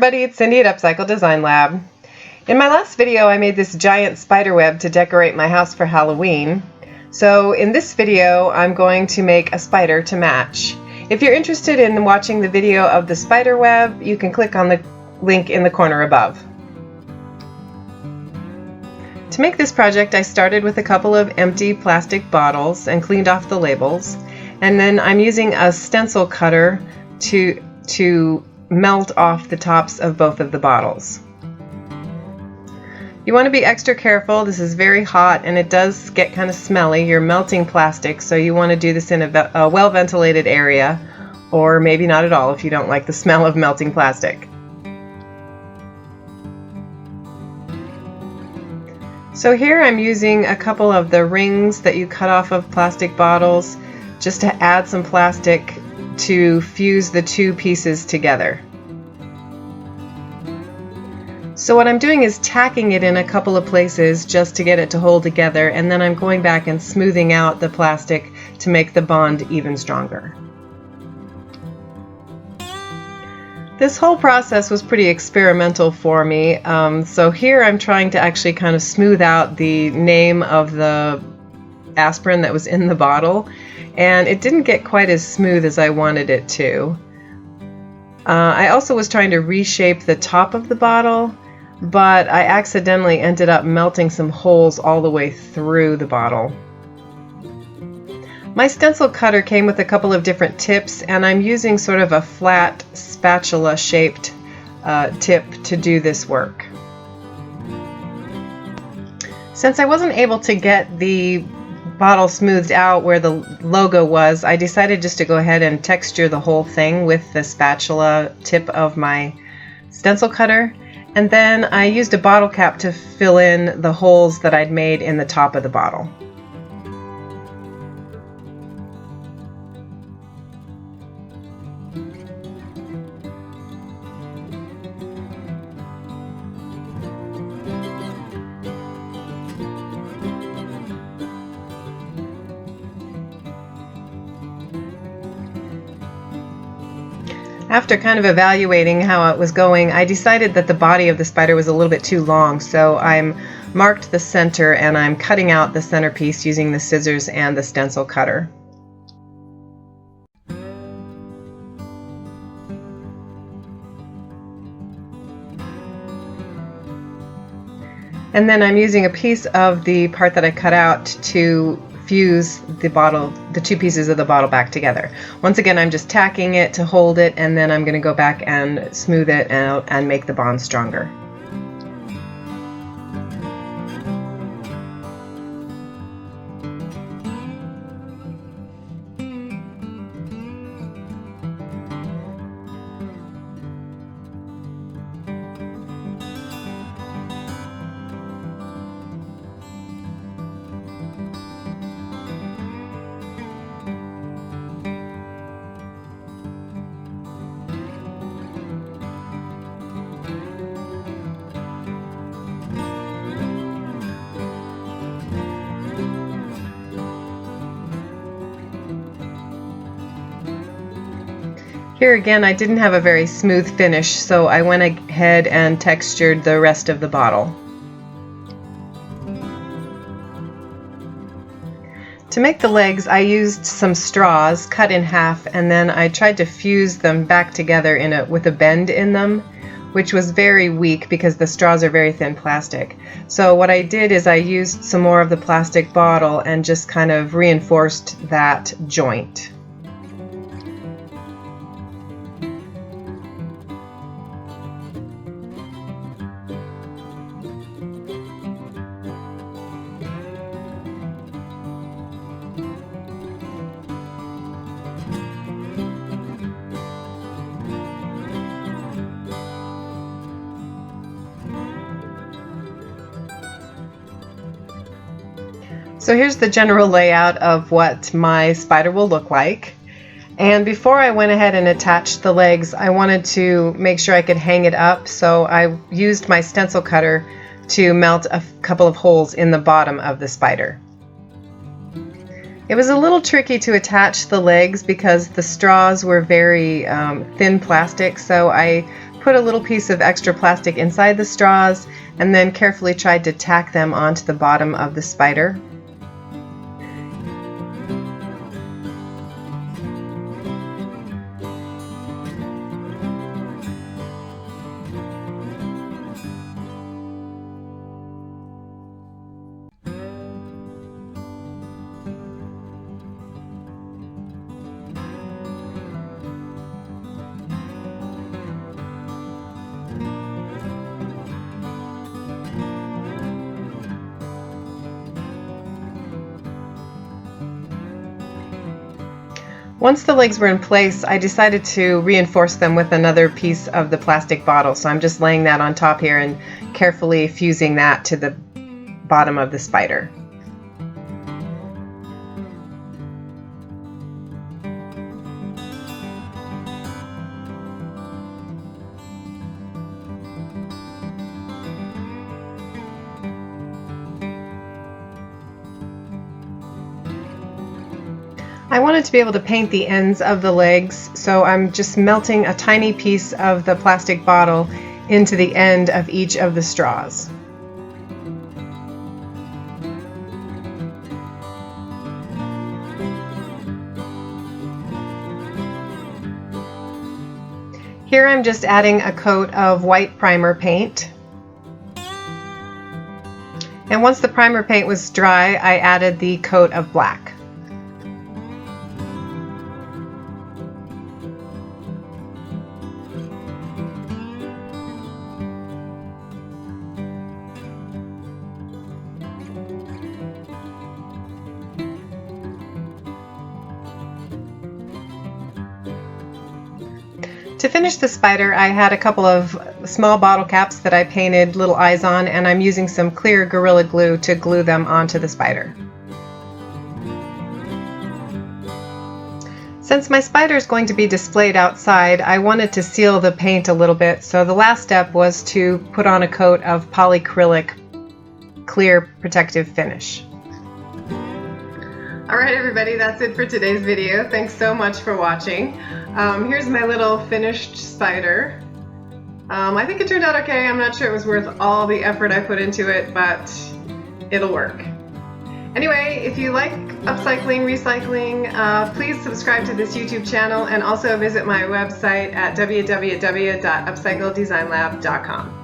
everybody, it's Cindy at Upcycled Design Lab. In my last video I made this giant spider web to decorate my house for Halloween. So in this video I'm going to make a spider to match. If you're interested in watching the video of the spider web, you can click on the link in the corner above. To make this project I started with a couple of empty plastic bottles and cleaned off the labels, and then I'm using a stencil cutter to melt off the tops of both of the bottles. You want to be extra careful. This is very hot and it does get kind of smelly. You're melting plastic, so you want to do this in a well-ventilated area, or maybe not at all if you don't like the smell of melting plastic. So here I'm using a couple of the rings that you cut off of plastic bottles just to add some plastic to fuse the two pieces together. So what I'm doing is tacking it in a couple of places just to get it to hold together, and then I'm going back and smoothing out the plastic to make the bond even stronger. This whole process was pretty experimental for me, so here I'm trying to actually kind of smooth out the name of the aspirin that was in the bottle, and it didn't get quite as smooth as I wanted it to. I also was trying to reshape the top of the bottle, but I accidentally ended up melting some holes all the way through the bottle. My stencil cutter came with a couple of different tips, and I'm using sort of a flat spatula shaped tip to do this work. Since I wasn't able to get the bottle smoothed out where the logo was, I decided just to go ahead and texture the whole thing with the spatula tip of my stencil cutter, and then I used a bottle cap to fill in the holes that I'd made in the top of the bottle. After kind of evaluating how it was going, I decided that the body of the spider was a little bit too long, so I marked the center and I'm cutting out the centerpiece using the scissors and the stencil cutter. And then I'm using a piece of the part that I cut out to fuse the two pieces of the bottle back together. Once again, I'm just tacking it to hold it, and then I'm going to go back and smooth it out and make the bond stronger. Here again, I didn't have a very smooth finish, so I went ahead and textured the rest of the bottle. To make the legs, I used some straws cut in half, and then I tried to fuse them back together with a bend in them, which was very weak because the straws are very thin plastic. So what I did is I used some more of the plastic bottle and just kind of reinforced that joint. So here's the general layout of what my spider will look like. And before I went ahead and attached the legs, I wanted to make sure I could hang it up, so I used my stencil cutter to melt a couple of holes in the bottom of the spider. It was a little tricky to attach the legs because the straws were very thin plastic, so I put a little piece of extra plastic inside the straws and then carefully tried to tack them onto the bottom of the spider. Once the legs were in place, I decided to reinforce them with another piece of the plastic bottle. So I'm just laying that on top here and carefully fusing that to the bottom of the spider. I wanted to be able to paint the ends of the legs, so I'm just melting a tiny piece of the plastic bottle into the end of each of the straws. Here I'm just adding a coat of white primer paint. And once the primer paint was dry, I added the coat of black. To finish the spider, I had a couple of small bottle caps that I painted little eyes on, and I'm using some clear Gorilla Glue to glue them onto the spider. Since my spider is going to be displayed outside, I wanted to seal the paint a little bit, so the last step was to put on a coat of polyacrylic clear protective finish. Alright everybody, that's it for today's video. Thanks so much for watching. Here's my little finished spider. I think it turned out okay. I'm not sure it was worth all the effort I put into it, but it'll work. Anyway, if you like upcycling, recycling, please subscribe to this YouTube channel and also visit my website at www.upcycleddesignlab.com.